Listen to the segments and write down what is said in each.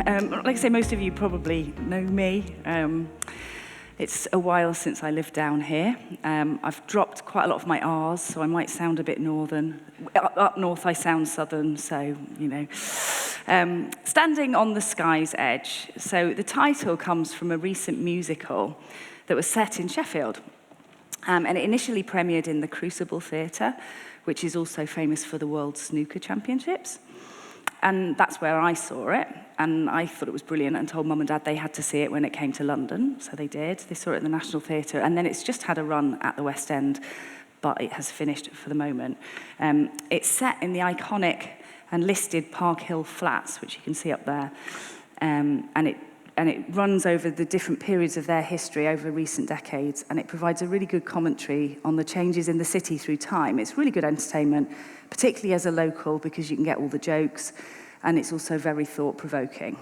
Like I say, most of you probably know me. It's a while since I lived down here. I've dropped quite a lot of my R's, so I might sound a bit northern. Up north, I sound southern, so, you know. Standing on the Sky's Edge. So the title comes from a recent musical that was set in Sheffield. And it initially premiered in the Crucible Theatre, which is also famous for the World Snooker Championships. And that's where I saw it, and I thought it was brilliant and told Mum and Dad they had to see it when it came to London, so they did. They saw it at the National Theatre, and then it's just had a run at the West End, but it has finished for the moment. It's set in the iconic and listed Park Hill Flats, which you can see up there, and it runs over the different periods of their history over recent decades, and it provides a really good commentary on the changes in the city through time. It's really good entertainment, particularly as a local, because you can get all the jokes, and it's also very thought-provoking.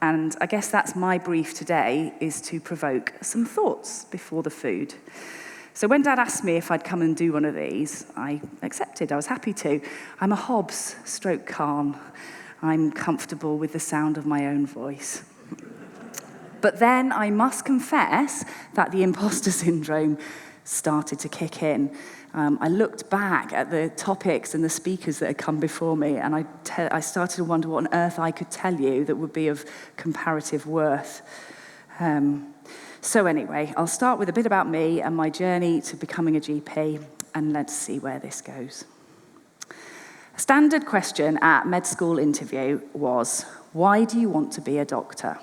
And I guess that's my brief today, is to provoke some thoughts before the food. So when Dad asked me if I'd come and do one of these, I accepted. I was happy to. I'm a Hobbs stroke Khan. I'm comfortable with the sound of my own voice. But then I must confess that the imposter syndrome started to kick in. I looked back at the topics and the speakers that had come before me, and I started to wonder what on earth I could tell you that would be of comparative worth. So anyway, I'll start with a bit about me and my journey to becoming a GP, and let's see where this goes. A standard question at med school interview was, why do you want to be a doctor?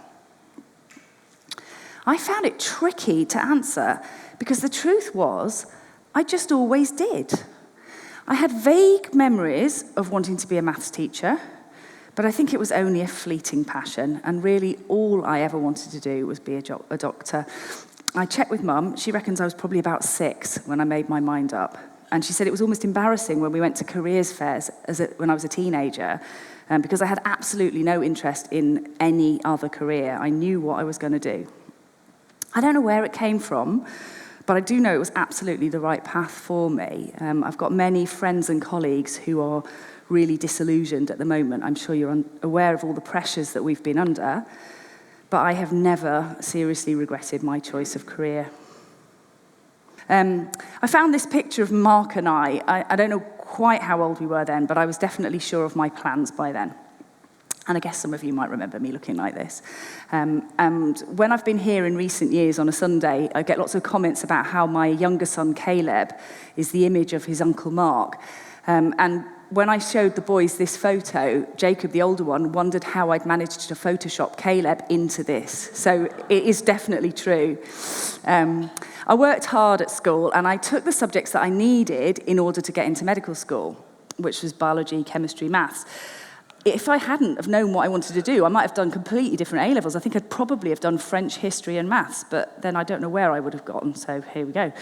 I found it tricky to answer because the truth was, I just always did. I had vague memories of wanting to be a maths teacher, but I think it was only a fleeting passion, and really all I ever wanted to do was be a doctor. I checked with Mum. She reckons I was probably about 6 when I made my mind up. And she said it was almost embarrassing when we went to careers fairs when I was a teenager, because I had absolutely no interest in any other career. I knew what I was going to do. I don't know where it came from, but I do know it was absolutely the right path for me. I've got many friends and colleagues who are really disillusioned at the moment. I'm sure you're aware of all the pressures that we've been under, but I have never seriously regretted my choice of career. I found this picture of Mark and I don't know quite how old we were then, but I was definitely sure of my plans by then. And I guess some of you might remember me looking like this. And when I've been here in recent years on a Sunday, I get lots of comments about how my younger son, Caleb, is the image of his Uncle Mark. And when I showed the boys this photo, Jacob, the older one, wondered how I'd managed to Photoshop Caleb into this. So it is definitely true. I worked hard at school, and I took the subjects that I needed in order to get into medical school, which was biology, chemistry, maths. If I hadn't have known what I wanted to do, I might have done completely different A-levels. I think I'd probably have done French, history, and maths, but then I don't know where I would have gotten, so here we go.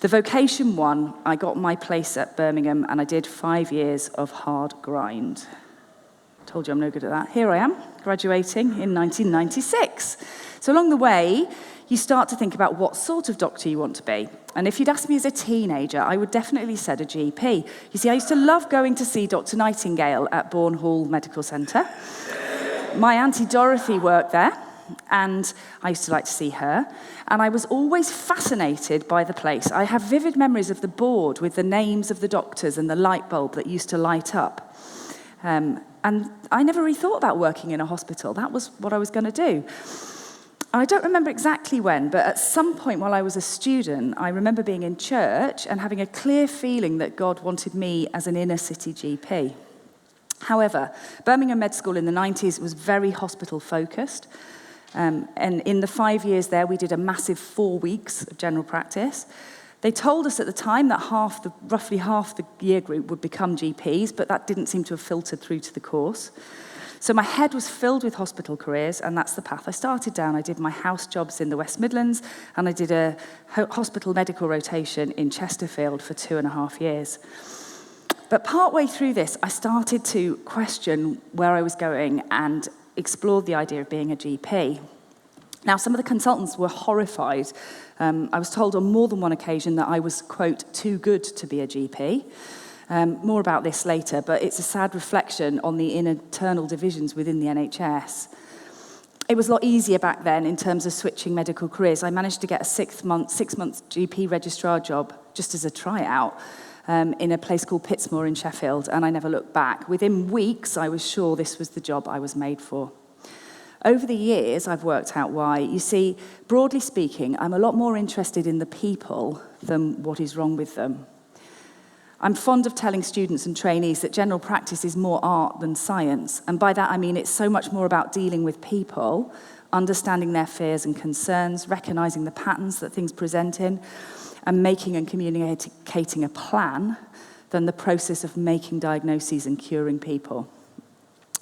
The vocation one, I got my place at Birmingham, and I did 5 years of hard grind. Told you I'm no good at that. Here I am, graduating in 1996. So along the way, you start to think about what sort of doctor you want to be. And if you'd asked me as a teenager, I would definitely said a GP. You see, I used to love going to see Dr. Nightingale at Bourne Hall Medical Centre. My Auntie Dorothy worked there, and I used to like to see her. And I was always fascinated by the place. I have vivid memories of the board with the names of the doctors and the light bulb that used to light up. And I never really thought about working in a hospital. That was what I was going to do. I don't remember exactly when, but at some point while I was a student, I remember being in church and having a clear feeling that God wanted me as an inner city GP. However, Birmingham Med School in the 90s was very hospital-focused, and in the 5 years there, we did a massive 4 weeks of general practice. They told us at the time that roughly half the year group would become GPs, but that didn't seem to have filtered through to the course. So my head was filled with hospital careers, and that's the path I started down. I did my house jobs in the West Midlands, and I did a hospital medical rotation in Chesterfield for 2.5 years. But partway through this, I started to question where I was going and explored the idea of being a GP. Now, some of the consultants were horrified. I was told on more than one occasion that I was, quote, too good to be a GP. More about this later, but it's a sad reflection on the internal divisions within the NHS. It was a lot easier back then in terms of switching medical careers. I managed to get a 6-month GP registrar job just as a tryout in a place called Pittsmore in Sheffield, and I never looked back. Within weeks, I was sure this was the job I was made for. Over the years, I've worked out why. You see, broadly speaking, I'm a lot more interested in the people than what is wrong with them. I'm fond of telling students and trainees that general practice is more art than science. And by that, I mean it's so much more about dealing with people, understanding their fears and concerns, recognizing the patterns that things present in, and making and communicating a plan than the process of making diagnoses and curing people.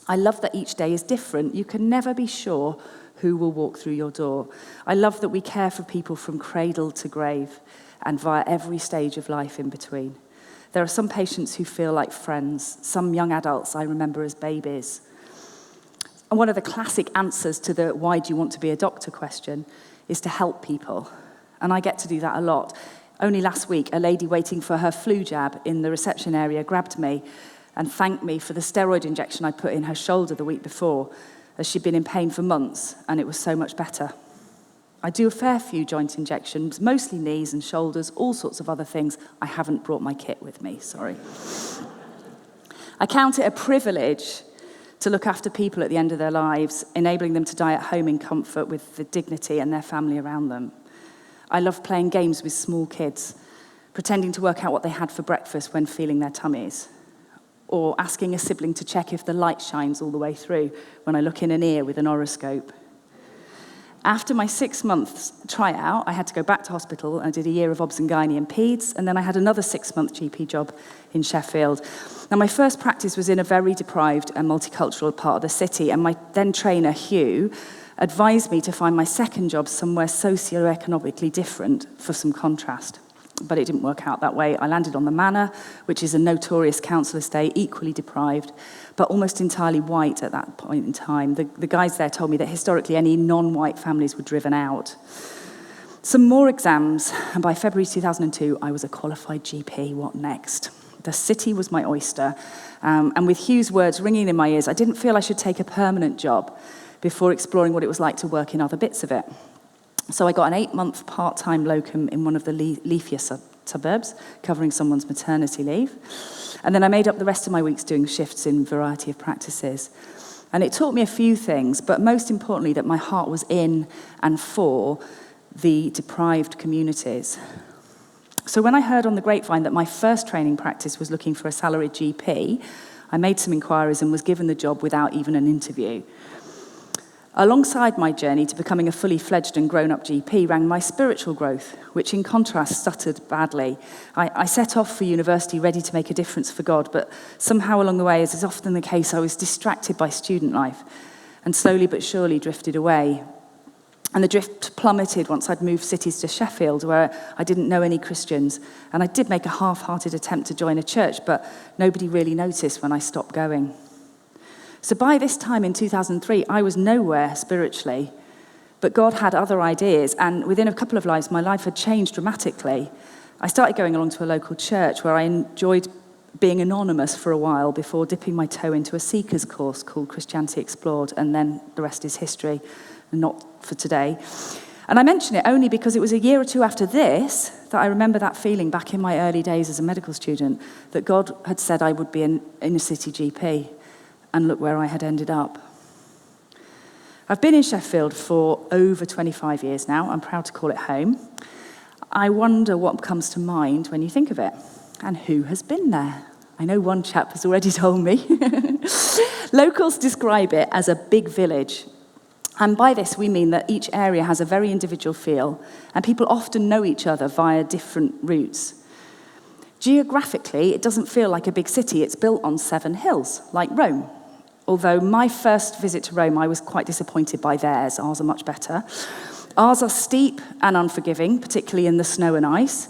I love that each day is different. You can never be sure who will walk through your door. I love that we care for people from cradle to grave and via every stage of life in between. There are some patients who feel like friends, some young adults I remember as babies. And one of the classic answers to the "why do you want to be a doctor" question is to help people. And I get to do that a lot. Only last week, a lady waiting for her flu jab in the reception area grabbed me and thanked me for the steroid injection I put in her shoulder the week before, as she'd been in pain for months, and it was so much better. I do a fair few joint injections, mostly knees and shoulders, all sorts of other things. I haven't brought my kit with me, sorry. I count it a privilege to look after people at the end of their lives, enabling them to die at home in comfort with the dignity and their family around them. I love playing games with small kids, pretending to work out what they had for breakfast when feeling their tummies, or asking a sibling to check if the light shines all the way through when I look in an ear with an oroscope. After my 6 months tryout, I had to go back to hospital and I did a year of obs and gynae and peds, and then I had another 6-month GP job in Sheffield. Now, my first practice was in a very deprived and multicultural part of the city, and my then trainer, Hugh, advised me to find my second job somewhere socioeconomically different for some contrast. But it didn't work out that way. I landed on the Manor, which is a notorious council estate, equally deprived, but almost entirely white at that point in time. The guys there told me that historically any non-white families were driven out. Some more exams, and by February 2002, I was a qualified GP. What next? The city was my oyster, and with Hugh's words ringing in my ears, I didn't feel I should take a permanent job before exploring what it was like to work in other bits of it. So I got an 8-month part-time locum in one of the leafier suburbs, covering someone's maternity leave. And then I made up the rest of my weeks doing shifts in a variety of practices. And it taught me a few things, but most importantly, that my heart was in and for the deprived communities. So when I heard on the grapevine that my first training practice was looking for a salaried GP, I made some inquiries and was given the job without even an interview. Alongside my journey to becoming a fully fledged and grown-up GP ran my spiritual growth, which in contrast stuttered badly. I set off for university ready to make a difference for God, but somehow along the way, as is often the case, I was distracted by student life and slowly but surely drifted away. And the drift plummeted once I'd moved cities to Sheffield, where I didn't know any Christians. And I did make a half-hearted attempt to join a church, but nobody really noticed when I stopped going. So by this time in 2003, I was nowhere spiritually, but God had other ideas, and within a couple of lives, my life had changed dramatically. I started going along to a local church where I enjoyed being anonymous for a while before dipping my toe into a seeker's course called Christianity Explored, and then the rest is history, not for today. And I mention it only because it was a year or two after this that I remember that feeling back in my early days as a medical student, that God had said I would be an inner-city GP. And look where I had ended up. I've been in Sheffield for over 25 years now. I'm proud to call it home. I wonder what comes to mind when you think of it, and who has been there. I know one chap has already told me. Locals describe it as a big village. And by this, we mean that each area has a very individual feel, and people often know each other via different routes. Geographically, it doesn't feel like a big city. It's built on 7 hills, like Rome. Although my first visit to Rome, I was quite disappointed by theirs. Ours are much better. Ours are steep and unforgiving, particularly in the snow and ice.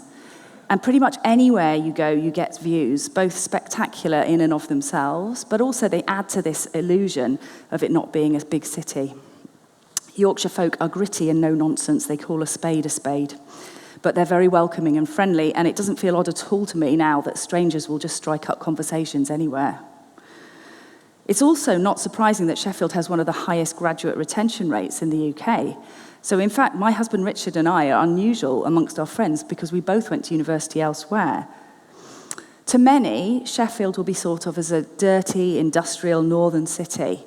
And pretty much anywhere you go, you get views, both spectacular in and of themselves, but also they add to this illusion of it not being a big city. Yorkshire folk are gritty and no nonsense. They call a spade. But they're very welcoming and friendly, and it doesn't feel odd at all to me now that strangers will just strike up conversations anywhere. It's also not surprising that Sheffield has one of the highest graduate retention rates in the UK. So in fact, my husband Richard and I are unusual amongst our friends because we both went to university elsewhere. To many, Sheffield will be thought of as a dirty, industrial northern city.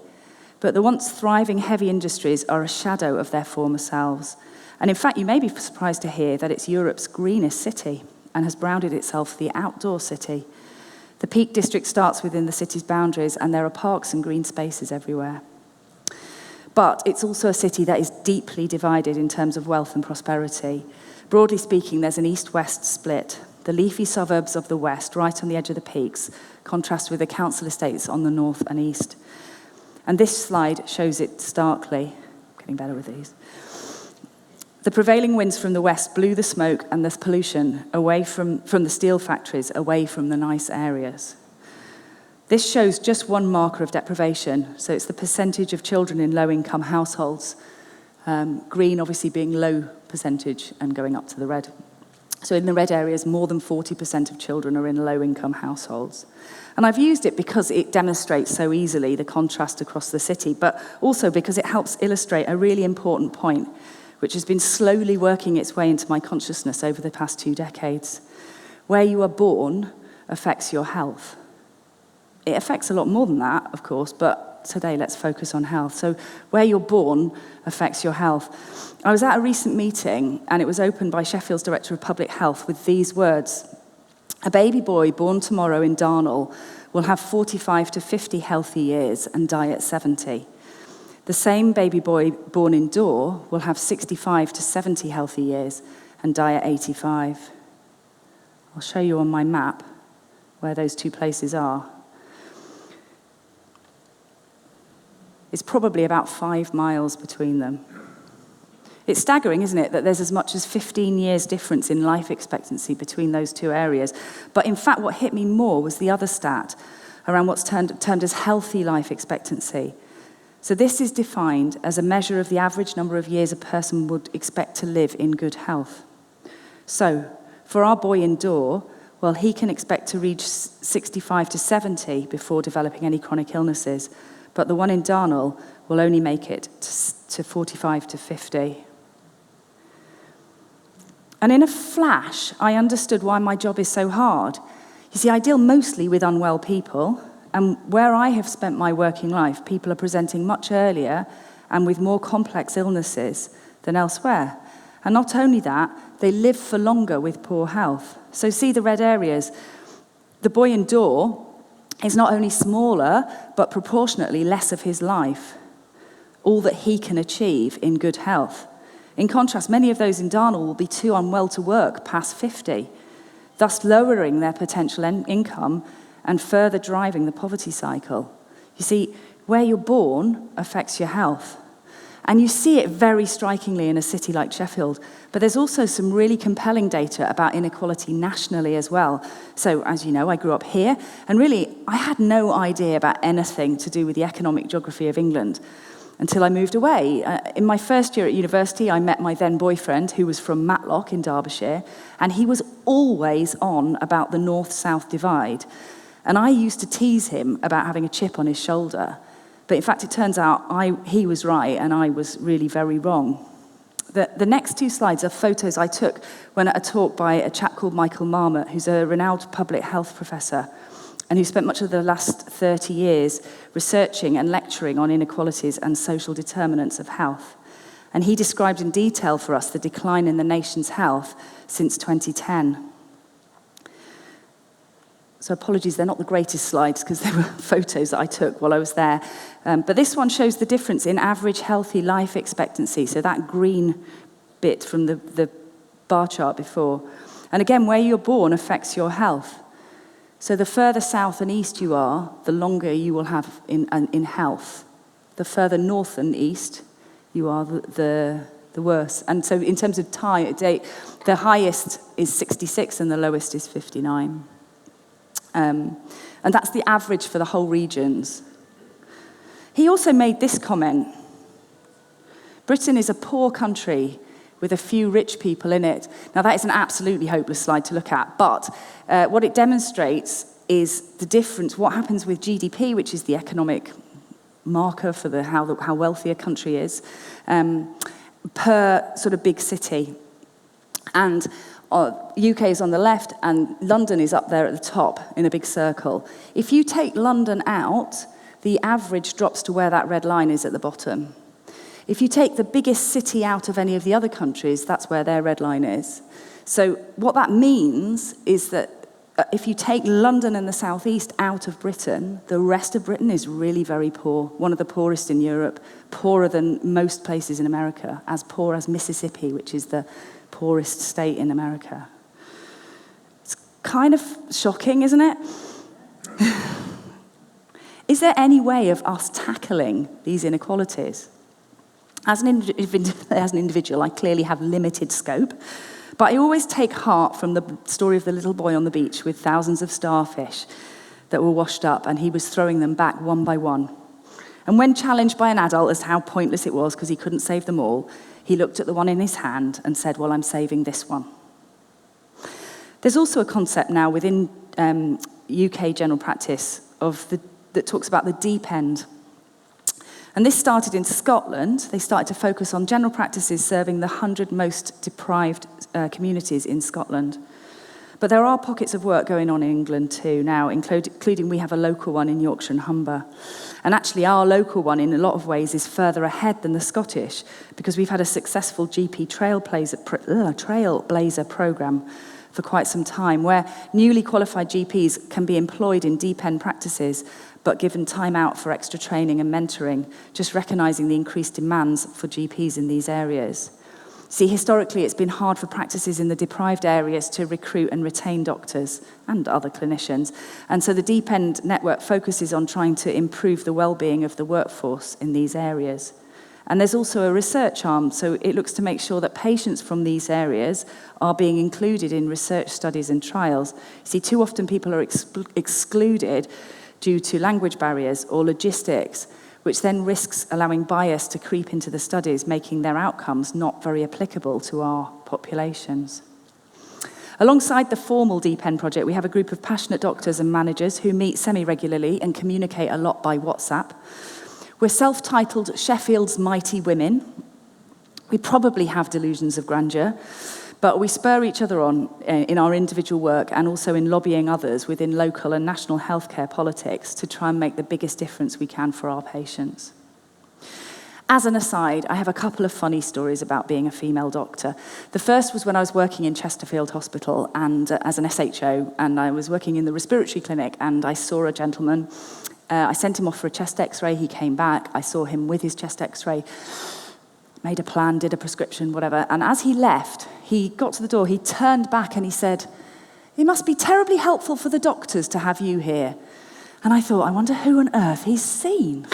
But the once thriving heavy industries are a shadow of their former selves. And in fact, you may be surprised to hear that it's Europe's greenest city and has branded itself the outdoor city. The Peak District starts within the city's boundaries, and there are parks and green spaces everywhere. But it's also a city that is deeply divided in terms of wealth and prosperity. Broadly speaking, there's an east-west split. The leafy suburbs of the west, right on the edge of the peaks, contrast with the council estates on the north and east. And this slide shows it starkly. I'm getting better with these. The prevailing winds from the west blew the smoke and the pollution away from the steel factories, away from the nice areas. This shows just one marker of deprivation. So it's the percentage of children in low-income households. Green obviously being low percentage and going up to the red. So in the red areas, more than 40% of children are in low-income households. And I've used it because it demonstrates so easily the contrast across the city, but also because it helps illustrate a really important point, which has been slowly working its way into my consciousness over the past 2 decades. Where you are born affects your health. It affects a lot more than that, of course, but today let's focus on health. So where you're born affects your health. I was at a recent meeting, and it was opened by Sheffield's Director of Public Health with these words: a baby boy born tomorrow in Darnall will have 45 to 50 healthy years and die at 70. The same baby boy born in Dore will have 65 to 70 healthy years and die at 85. I'll show you on my map where those two places are. It's probably about 5 miles between them. It's staggering, isn't it, that there's as much as 15 years difference in life expectancy between those two areas. But in fact, what hit me more was the other stat around what's termed as healthy life expectancy. So this is defined as a measure of the average number of years a person would expect to live in good health. So for our boy in Dore, well, he can expect to reach 65 to 70 before developing any chronic illnesses. But the one in Darnall will only make it to 45 to 50. And in a flash, I understood why my job is so hard. You see, I deal mostly with unwell people, and where I have spent my working life, people are presenting much earlier and with more complex illnesses than elsewhere. And not only that, they live for longer with poor health. So see the red areas. The boy in Dore is not only smaller, but proportionately less of his life, all that he can achieve in good health. In contrast, many of those in Darnall will be too unwell to work past 50, thus lowering their potential income and further driving the poverty cycle. You see, where you're born affects your health. And you see it very strikingly in a city like Sheffield. But there's also some really compelling data about inequality nationally as well. So, as you know, I grew up here, and really, I had no idea about anything to do with the economic geography of England until I moved away. In my first year at university, I met my then boyfriend, who was from Matlock in Derbyshire, and he was always on about the north-south divide. And I used to tease him about having a chip on his shoulder. But in fact, it turns out he was right and I was really very wrong. The next 2 slides are photos I took when at a talk by a chap called Michael Marmot, who's a renowned public health professor and who spent much of the last 30 years researching and lecturing on inequalities and social determinants of health. And he described in detail for us the decline in the nation's health since 2010. So apologies, they're not the greatest slides because they were photos that I took while I was there. But this one shows the difference in average healthy life expectancy, so that green bit from the bar chart before. And again, where you're born affects your health. So the further south and east you are, the longer you will have in health. The further north and east you are, the worse. And so in terms of time, the highest is 66 and the lowest is 59. And that's the average for the whole regions. He also made this comment: Britain is a poor country with a few rich people in it. Now, that is an absolutely hopeless slide to look at, but what it demonstrates is the difference, what happens with GDP, which is the economic marker for how wealthy a country is, per sort of big city. And UK is on the left, and London is up there at the top in a big circle. If you take London out, the average drops to where that red line is at the bottom. If you take the biggest city out of any of the other countries, that's where their red line is. So what that means is that if you take London and the southeast out of Britain, the rest of Britain is really very poor, one of the poorest in Europe, poorer than most places in America, as poor as Mississippi, which is the poorest state in America. It's kind of shocking, isn't it? Is there any way of us tackling these inequalities? As an individual, I clearly have limited scope, but I always take heart from the story of the little boy on the beach with thousands of starfish that were washed up, and he was throwing them back one by one. And when challenged by an adult as to how pointless it was because he couldn't save them all, he looked at the one in his hand and said, well, I'm saving this one. There's also a concept now within UK general practice that talks about the deep end. And this started in Scotland. They started to focus on general practices serving the 100 most deprived communities in Scotland. But there are pockets of work going on in England too now, including we have a local one in Yorkshire and Humber. And actually our local one in a lot of ways is further ahead than the Scottish, because we've had a successful GP trailblazer programme for quite some time, where newly qualified GPs can be employed in deep end practices but given time out for extra training and mentoring, just recognising the increased demands for GPs in these areas. See, historically, it's been hard for practices in the deprived areas to recruit and retain doctors and other clinicians. And so the Deep End Network focuses on trying to improve the well-being of the workforce in these areas. And there's also a research arm, so it looks to make sure that patients from these areas are being included in research studies and trials. See, too often people are excluded due to language barriers or logistics, which then risks allowing bias to creep into the studies, making their outcomes not very applicable to our populations. Alongside the formal Deep End project, we have a group of passionate doctors and managers who meet semi-regularly and communicate a lot by WhatsApp. We're self-titled Sheffield's Mighty Women. We probably have delusions of grandeur, but we spur each other on in our individual work and also in lobbying others within local and national healthcare politics to try and make the biggest difference we can for our patients. As an aside, I have a couple of funny stories about being a female doctor. The first was when I was working in Chesterfield Hospital and as an SHO, and I was working in the respiratory clinic, and I saw a gentleman. I sent him off for a chest x-ray. He came back. I saw him with his chest x-ray, made a plan, did a prescription, whatever. And as he left, he got to the door, he turned back and he said, "It must be terribly helpful for the doctors to have you here." And I thought, I wonder who on earth he's seen.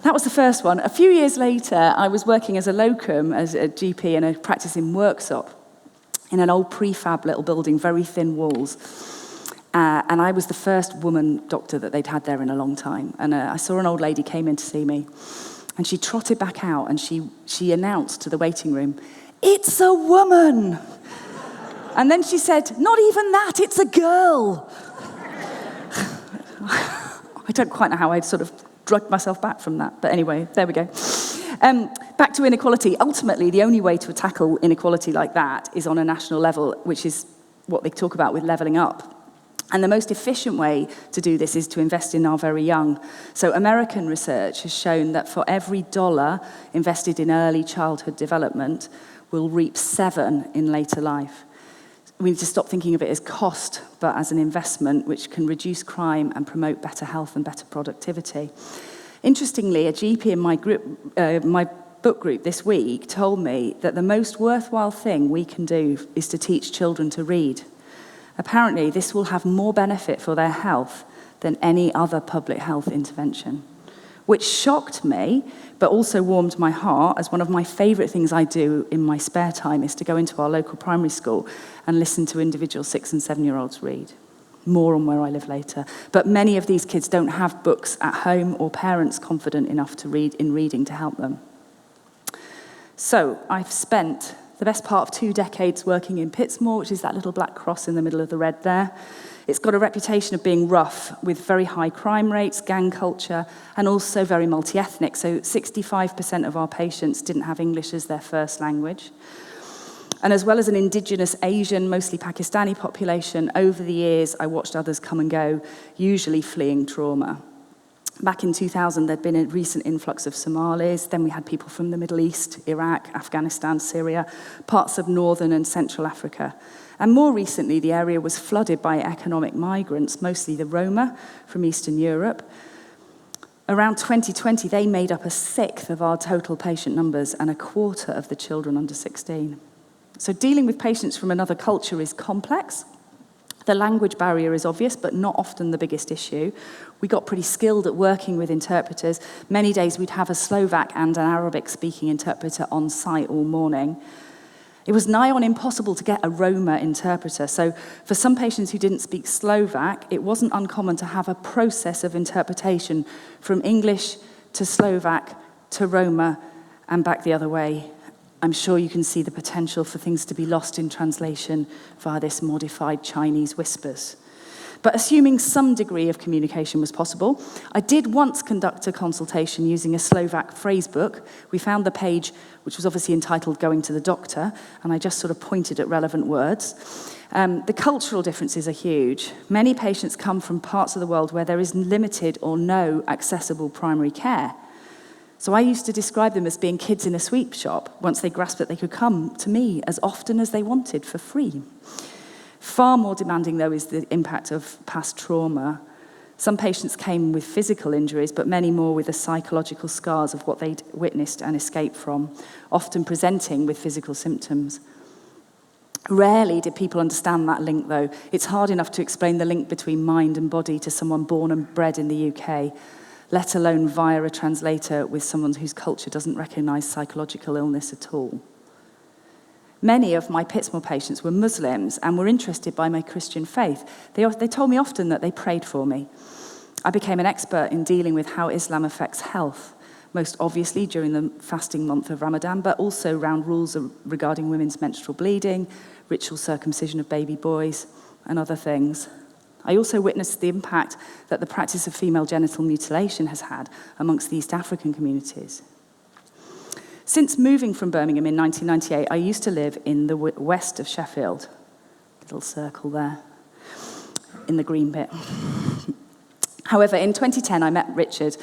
That was the first one. A few years later, I was working as a locum, as a GP in a practice in Worksop, in an old prefab little building, very thin walls. And I was the first woman doctor that they'd had there in a long time. And I saw an old lady came in to see me. And she trotted back out and she announced to the waiting room, "It's a woman!" And then she said, "Not even that, it's a girl." I don't quite know how I'd sort of drugged myself back from that. But anyway, there we go. Back to inequality. Ultimately, the only way to tackle inequality like that is on a national level, which is what they talk about with levelling up. And the most efficient way to do this is to invest in our very young. So American research has shown that for every $1 invested in early childhood development, we'll reap 7 in later life. We need to stop thinking of it as cost, but as an investment which can reduce crime and promote better health and better productivity. Interestingly, a GP in my book group this week told me that the most worthwhile thing we can do is to teach children to read. Apparently, this will have more benefit for their health than any other public health intervention, which shocked me, but also warmed my heart, as one of my favourite things I do in my spare time is to go into our local primary school and listen to individual 6- and 7-year-olds read. More on where I live later. But many of these kids don't have books at home or parents confident enough to read in reading to help them. So I've spent the best part of 2 decades working in Pittsmore, which is that little black cross in the middle of the red there. It's got a reputation of being rough, with very high crime rates, gang culture, and also very multi-ethnic. So 65% of our patients didn't have English as their first language. And as well as an indigenous Asian, mostly Pakistani population, over the years I watched others come and go, usually fleeing trauma. Back in 2000, there'd been a recent influx of Somalis. Then we had people from the Middle East, Iraq, Afghanistan, Syria, parts of northern and central Africa. And more recently, the area was flooded by economic migrants, mostly the Roma from Eastern Europe. Around 2020, they made up 1/6 of our total patient numbers and 1/4 of the children under 16. So dealing with patients from another culture is complex. The language barrier is obvious, but not often the biggest issue. We got pretty skilled at working with interpreters. Many days we'd have a Slovak and an Arabic-speaking interpreter on site all morning. It was nigh on impossible to get a Roma interpreter. So for some patients who didn't speak Slovak, it wasn't uncommon to have a process of interpretation from English to Slovak to Roma and back the other way. I'm sure you can see the potential for things to be lost in translation via this modified Chinese whispers. But assuming some degree of communication was possible, I did once conduct a consultation using a Slovak phrasebook. We found the page, which was obviously entitled Going to the Doctor, and I just sort of pointed at relevant words. The cultural differences are huge. Many patients come from parts of the world where there is limited or no accessible primary care. So I used to describe them as being kids in a sweet shop once they grasped that they could come to me as often as they wanted for free. Far more demanding, though, is the impact of past trauma. Some patients came with physical injuries, but many more with the psychological scars of what they'd witnessed and escaped from, often presenting with physical symptoms. Rarely did people understand that link, though. It's hard enough to explain the link between mind and body to someone born and bred in the UK, let alone via a translator with someone whose culture doesn't recognise psychological illness at all. Many of my Pittsmore patients were Muslims and were interested by my Christian faith. They told me often that they prayed for me. I became an expert in dealing with how Islam affects health, most obviously during the fasting month of Ramadan, but also around rules regarding women's menstrual bleeding, ritual circumcision of baby boys, and other things. I also witnessed the impact that the practice of female genital mutilation has had amongst the East African communities. Since moving from Birmingham in 1998, I used to live in the west of Sheffield. Little circle there, in the green bit. However, in 2010, I met Richard,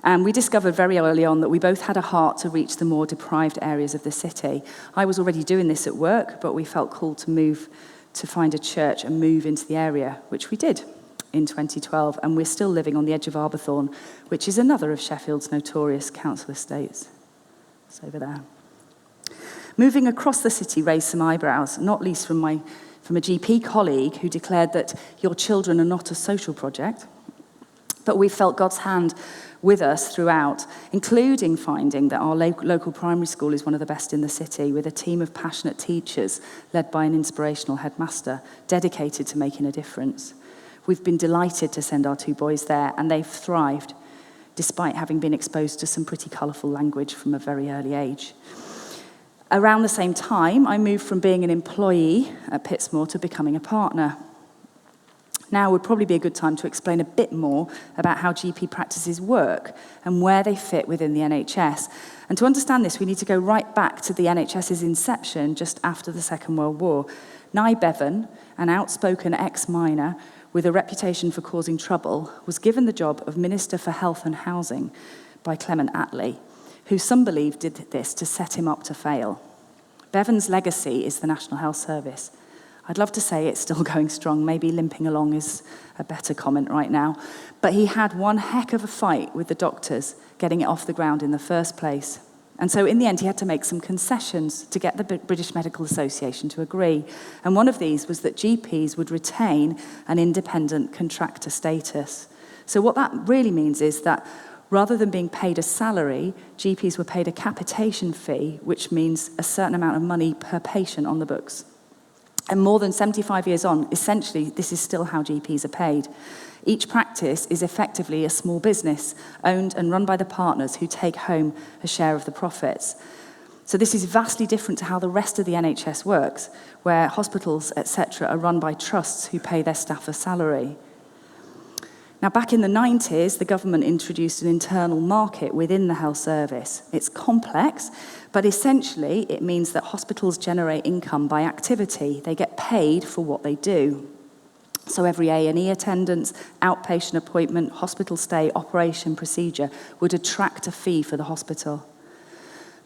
and we discovered very early on that we both had a heart to reach the more deprived areas of the city. I was already doing this at work, but we felt called to move to find a church and move into the area, which we did in 2012, and we're still living on the edge of Arbourthorne, which is another of Sheffield's notorious council estates. It's over there. Moving across the city raised some eyebrows, not least from a GP colleague who declared that your children are not a social project. But we felt God's hand with us throughout, including finding that our local primary school is one of the best in the city, with a team of passionate teachers led by an inspirational headmaster, dedicated to making a difference. We've been delighted to send our 2 boys there, and they've thrived, despite having been exposed to some pretty colourful language from a very early age. Around the same time, I moved from being an employee at Pittsmore to becoming a partner. Now would probably be a good time to explain a bit more about how GP practices work and where they fit within the NHS. And to understand this, we need to go right back to the NHS's inception just after the Second World War. Nye Bevan, an outspoken ex-miner with a reputation for causing trouble, was given the job of Minister for Health and Housing by Clement Attlee, who some believe did this to set him up to fail. Bevan's legacy is the National Health Service. I'd love to say it's still going strong, maybe limping along is a better comment right now, but he had one heck of a fight with the doctors getting it off the ground in the first place. And so in the end, he had to make some concessions to get the British Medical Association to agree. And one of these was that GPs would retain an independent contractor status. So what that really means is that rather than being paid a salary, GPs were paid a capitation fee, which means a certain amount of money per patient on the books. And more than 75 years on, essentially, this is still how GPs are paid. Each practice is effectively a small business, owned and run by the partners who take home a share of the profits. So this is vastly different to how the rest of the NHS works, where hospitals, etc., are run by trusts who pay their staff a salary. Now, back in the 90s, the government introduced an internal market within the health service. It's complex, but essentially it means that hospitals generate income by activity. They get paid for what they do. So every A&E attendance, outpatient appointment, hospital stay, operation, procedure would attract a fee for the hospital.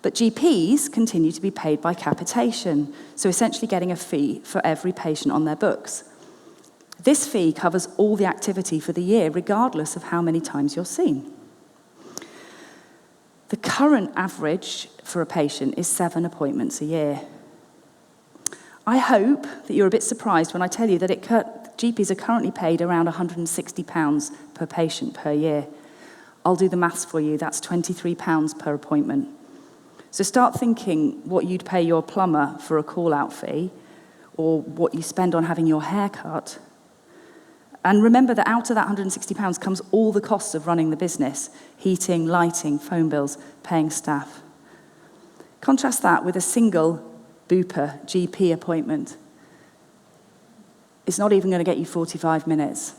But GPs continue to be paid by capitation, so essentially getting a fee for every patient on their books. This fee covers all the activity for the year, regardless of how many times you're seen. The current average for a patient is 7 appointments a year. I hope that you're a bit surprised when I tell you that GPs are currently paid around £160 per patient per year. I'll do the maths for you. That's £23 per appointment. So start thinking what you'd pay your plumber for a call-out fee, or what you spend on having your hair cut. And remember that out of that £160 comes all the costs of running the business: heating, lighting, phone bills, paying staff. Contrast that with a single Bupa GP appointment. It's not even going to get you 45 minutes.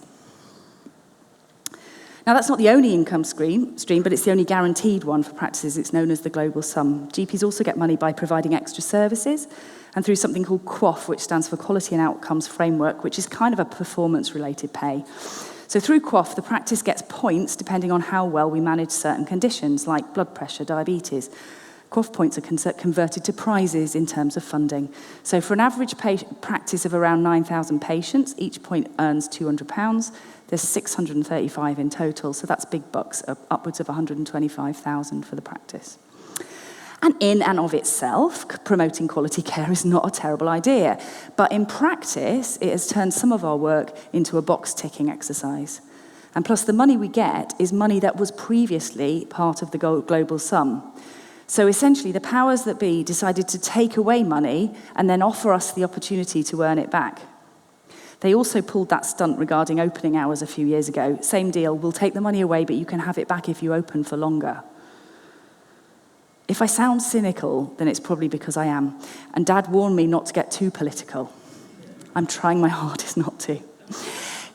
Now, that's not the only income stream, but it's the only guaranteed one for practices. It's known as the global sum. GPs also get money by providing extra services and through something called QOF, which stands for Quality and Outcomes Framework, which is kind of a performance-related pay. So through QOF, the practice gets points depending on how well we manage certain conditions like blood pressure, diabetes. QOF points are converted to prizes in terms of funding. So for an average practice of around 9,000 patients, each point earns £200. There's 635 in total, so that's big bucks, upwards of 125,000 for the practice. And in and of itself, promoting quality care is not a terrible idea. But in practice, it has turned some of our work into a box-ticking exercise. And plus, the money we get is money that was previously part of the global sum. So essentially, the powers that be decided to take away money and then offer us the opportunity to earn it back. They also pulled that stunt regarding opening hours a few years ago. Same deal, we'll take the money away, but you can have it back if you open for longer. If I sound cynical, then it's probably because I am. And Dad warned me not to get too political. I'm trying my hardest not to.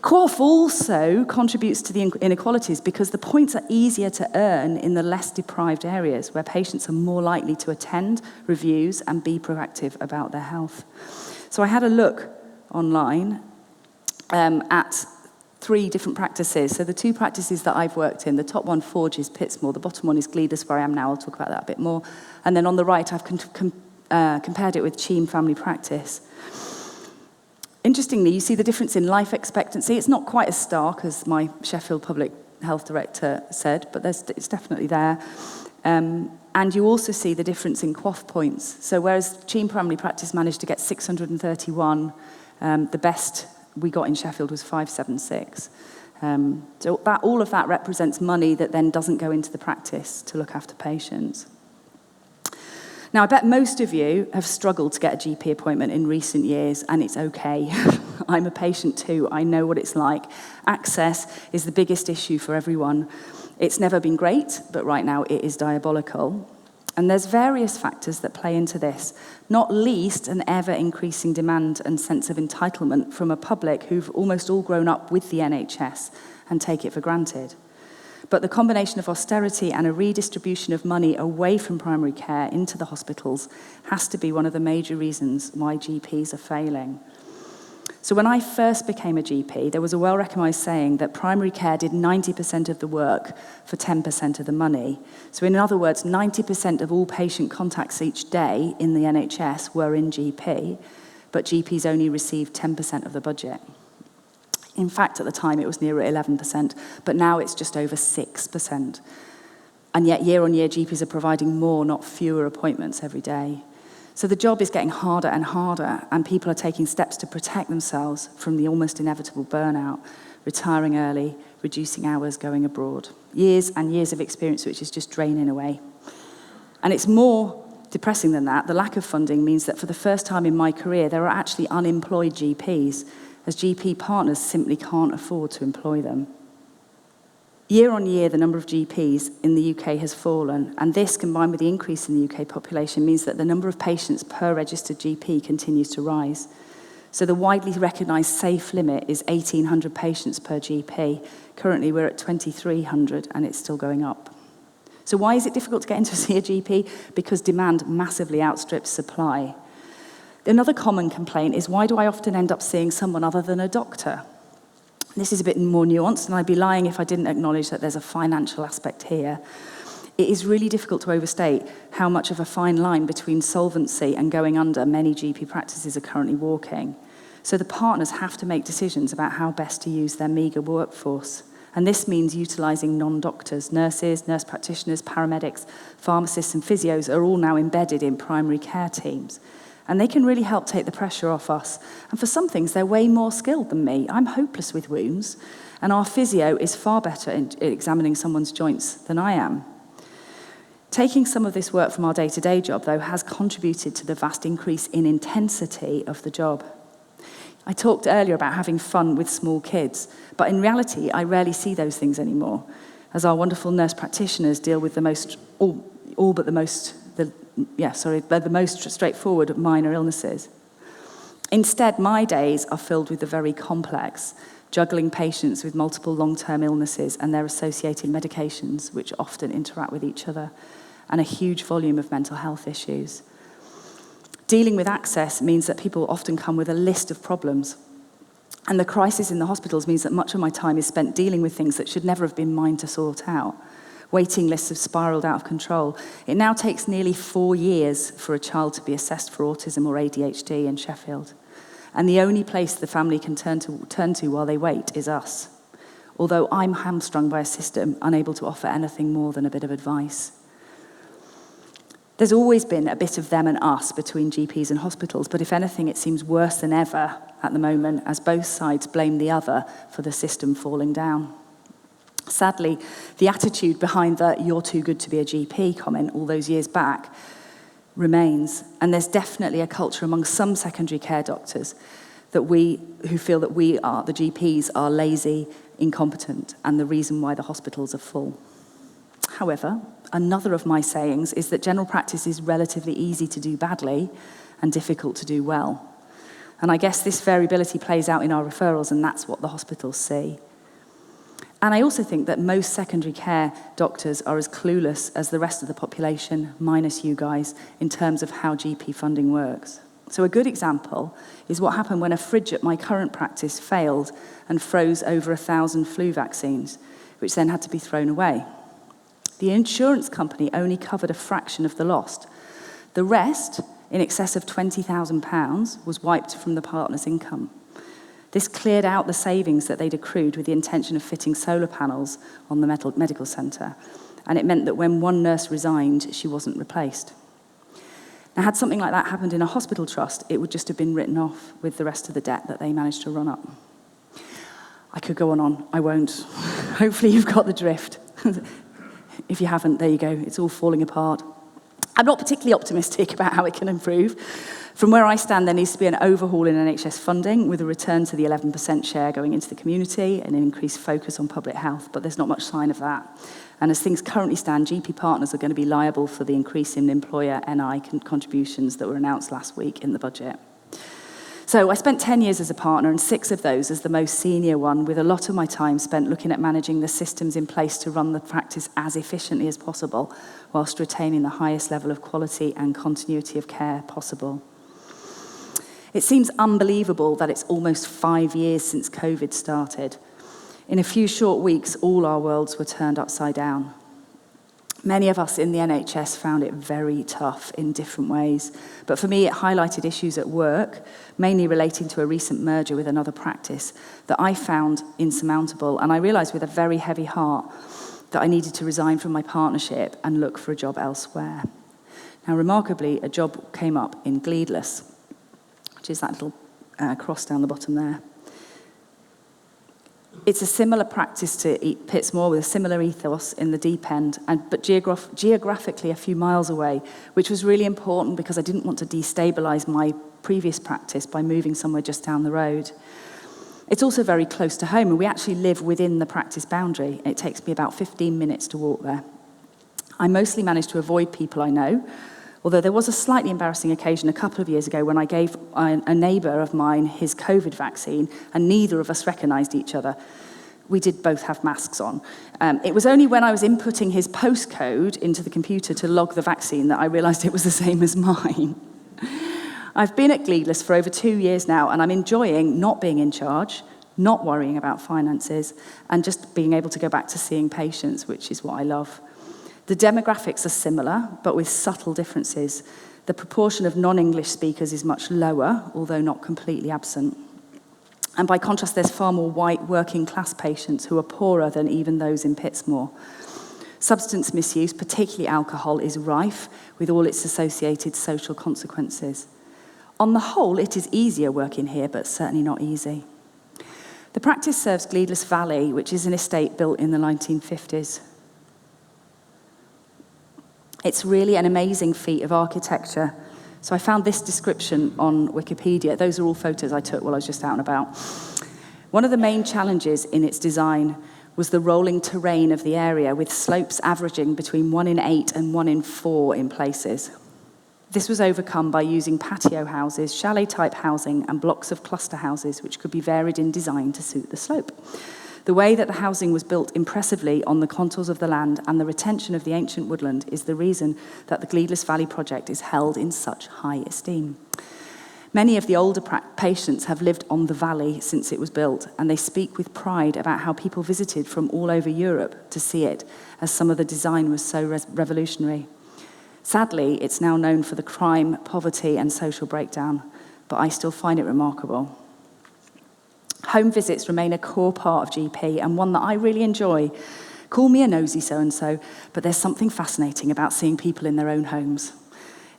QOF also contributes to the inequalities because the points are easier to earn in the less deprived areas where patients are more likely to attend reviews and be proactive about their health. So I had a look online at 3 different practices. So the 2 practices that I've worked in, the top one, Forges, Pittsmore, the bottom one is Gleadus, where I am now. I'll talk about that a bit more. And then on the right, I've compared it with Cheam Family Practice. Interestingly, you see the difference in life expectancy. It's not quite as stark as my Sheffield Public Health Director said, but it's definitely there. And you also see the difference in QOF points. So whereas Cheam Family Practice managed to get 631, the best we got in Sheffield was 576. So all of that represents money that then doesn't go into the practice to look after patients. Now, I bet most of you have struggled to get a GP appointment in recent years, and it's okay. I'm a patient too. I know what it's like. Access is the biggest issue for everyone. It's never been great, but right now it is diabolical. And there's various factors that play into this, not least an ever-increasing demand and sense of entitlement from a public who've almost all grown up with the NHS and take it for granted. But the combination of austerity and a redistribution of money away from primary care into the hospitals has to be one of the major reasons why GPs are failing. So when I first became a GP, there was a well-recognised saying that primary care did 90% of the work for 10% of the money. So in other words, 90% of all patient contacts each day in the NHS were in GP, but GPs only received 10% of the budget. In fact, at the time, it was nearer 11%, but now it's just over 6%. And yet, year on year, GPs are providing more, not fewer appointments every day. So the job is getting harder and harder, and people are taking steps to protect themselves from the almost inevitable burnout, retiring early, reducing hours, going abroad. Years and years of experience which is just draining away. And it's more depressing than that. The lack of funding means that for the first time in my career, there are actually unemployed GPs, as GP partners simply can't afford to employ them. Year on year, the number of GPs in the UK has fallen, and this, combined with the increase in the UK population, means that the number of patients per registered GP continues to rise. So the widely recognised safe limit is 1,800 patients per GP. Currently, we're at 2,300, and it's still going up. So why is it difficult to get in to see a GP? Because demand massively outstrips supply. Another common complaint is, why do I often end up seeing someone other than a doctor? This is a bit more nuanced, and I'd be lying if I didn't acknowledge that there's a financial aspect here. It is really difficult to overstate how much of a fine line between solvency and going under many GP practices are currently walking. So the partners have to make decisions about how best to use their meagre workforce. And this means utilising non-doctors. Nurses, nurse practitioners, paramedics, pharmacists and physios are all now embedded in primary care teams. And they can really help take the pressure off us. And for some things, they're way more skilled than me. I'm hopeless with wounds, and our physio is far better in examining someone's joints than I am. Taking some of this work from our day-to-day job, though, has contributed to the vast increase in intensity of the job. I talked earlier about having fun with small kids, but in reality, I rarely see those things anymore, as our wonderful nurse practitioners deal with the most straightforward minor illnesses. Instead, my days are filled with the very complex, juggling patients with multiple long-term illnesses and their associated medications, which often interact with each other, and a huge volume of mental health issues. Dealing with access means that people often come with a list of problems, and the crisis in the hospitals means that much of my time is spent dealing with things that should never have been mine to sort out. Waiting lists have spiraled out of control. It now takes nearly 4 years for a child to be assessed for autism or ADHD in Sheffield. And the only place the family can turn to while they wait is us. Although I'm hamstrung by a system unable to offer anything more than a bit of advice. There's always been a bit of them and us between GPs and hospitals, but if anything, it seems worse than ever at the moment, as both sides blame the other for the system falling down. Sadly, the attitude behind the "you're too good to be a GP" comment all those years back remains, and there's definitely a culture among some secondary care doctors who feel that the GPs are lazy, incompetent, and the reason why the hospitals are full. However, another of my sayings is that general practice is relatively easy to do badly and difficult to do well. And I guess this variability plays out in our referrals, and that's what the hospitals see. And I also think that most secondary care doctors are as clueless as the rest of the population, minus you guys, in terms of how GP funding works. So a good example is what happened when a fridge at my current practice failed and froze over 1,000 flu vaccines, which then had to be thrown away. The insurance company only covered a fraction of the loss. The rest, in excess of £20,000, was wiped from the partner's income. This cleared out the savings that they'd accrued with the intention of fitting solar panels on the medical centre, and it meant that when one nurse resigned, she wasn't replaced. Now, had something like that happened in a hospital trust, it would just have been written off with the rest of the debt that they managed to run up. I could go on, I won't. Hopefully you've got the drift. If you haven't, there you go, it's all falling apart. I'm not particularly optimistic about how it can improve. From where I stand, there needs to be an overhaul in NHS funding with a return to the 11% share going into the community and an increased focus on public health, but there's not much sign of that. And as things currently stand, GP partners are going to be liable for the increase in employer NI contributions that were announced last week in the budget. So I spent 10 years as a partner, and 6 of those as the most senior one, with a lot of my time spent looking at managing the systems in place to run the practice as efficiently as possible, whilst retaining the highest level of quality and continuity of care possible. It seems unbelievable that it's almost 5 years since COVID started. In a few short weeks, all our worlds were turned upside down. Many of us in the NHS found it very tough in different ways. But for me, it highlighted issues at work, mainly relating to a recent merger with another practice, that I found insurmountable. And I realised with a very heavy heart that I needed to resign from my partnership and look for a job elsewhere. Now, remarkably, a job came up in Gleedless, which is that little cross down the bottom there. It's a similar practice to Pittsmore with a similar ethos in the deep end, but geographically a few miles away, which was really important because I didn't want to destabilise my previous practice by moving somewhere just down the road. It's also very close to home, and we actually live within the practice boundary. It takes me about 15 minutes to walk there. I mostly manage to avoid people I know, although there was a slightly embarrassing occasion a couple of years ago when I gave a neighbour of mine his COVID vaccine, and neither of us recognised each other. We did both have masks on. It was only when I was inputting his postcode into the computer to log the vaccine that I realised it was the same as mine. I've been at Gleedless for over 2 years now, and I'm enjoying not being in charge, not worrying about finances, and just being able to go back to seeing patients, which is what I love. The demographics are similar, but with subtle differences. The proportion of non-English speakers is much lower, although not completely absent. And by contrast, there's far more white working class patients who are poorer than even those in Pittsmore. Substance misuse, particularly alcohol, is rife with all its associated social consequences. On the whole, it is easier working here, but certainly not easy. The practice serves Gleedless Valley, which is an estate built in the 1950s. It's really an amazing feat of architecture. So I found this description on Wikipedia. Those are all photos I took while I was just out and about. One of the main challenges in its design was the rolling terrain of the area, with slopes averaging between 1 in 8 and 1 in 4 in places. This was overcome by using patio houses, chalet-type housing, and blocks of cluster houses, which could be varied in design to suit the slope. The way that the housing was built impressively on the contours of the land and the retention of the ancient woodland is the reason that the Gleedless Valley project is held in such high esteem. Many of the older patients have lived on the valley since it was built, and they speak with pride about how people visited from all over Europe to see it, as some of the design was so revolutionary. Sadly, it's now known for the crime, poverty, and social breakdown, but I still find it remarkable. Home visits remain a core part of GP, and one that I really enjoy. Call me a nosy so-and-so, but there's something fascinating about seeing people in their own homes.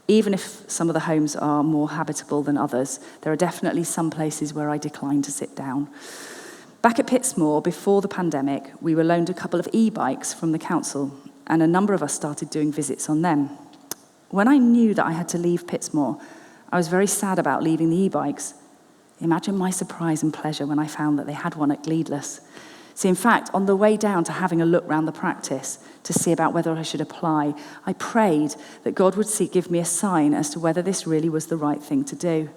Even if some of the homes are more habitable than others, there are definitely some places where I decline to sit down. Back at Pittsmore, before the pandemic, we were loaned a couple of e-bikes from the council, and a number of us started doing visits on them. When I knew that I had to leave Pittsmore, I was very sad about leaving the e-bikes. Imagine my surprise and pleasure when I found that they had one at Gleedless. See, in fact, on the way down to having a look round the practice to see about whether I should apply, I prayed that God would give me a sign as to whether this really was the right thing to do.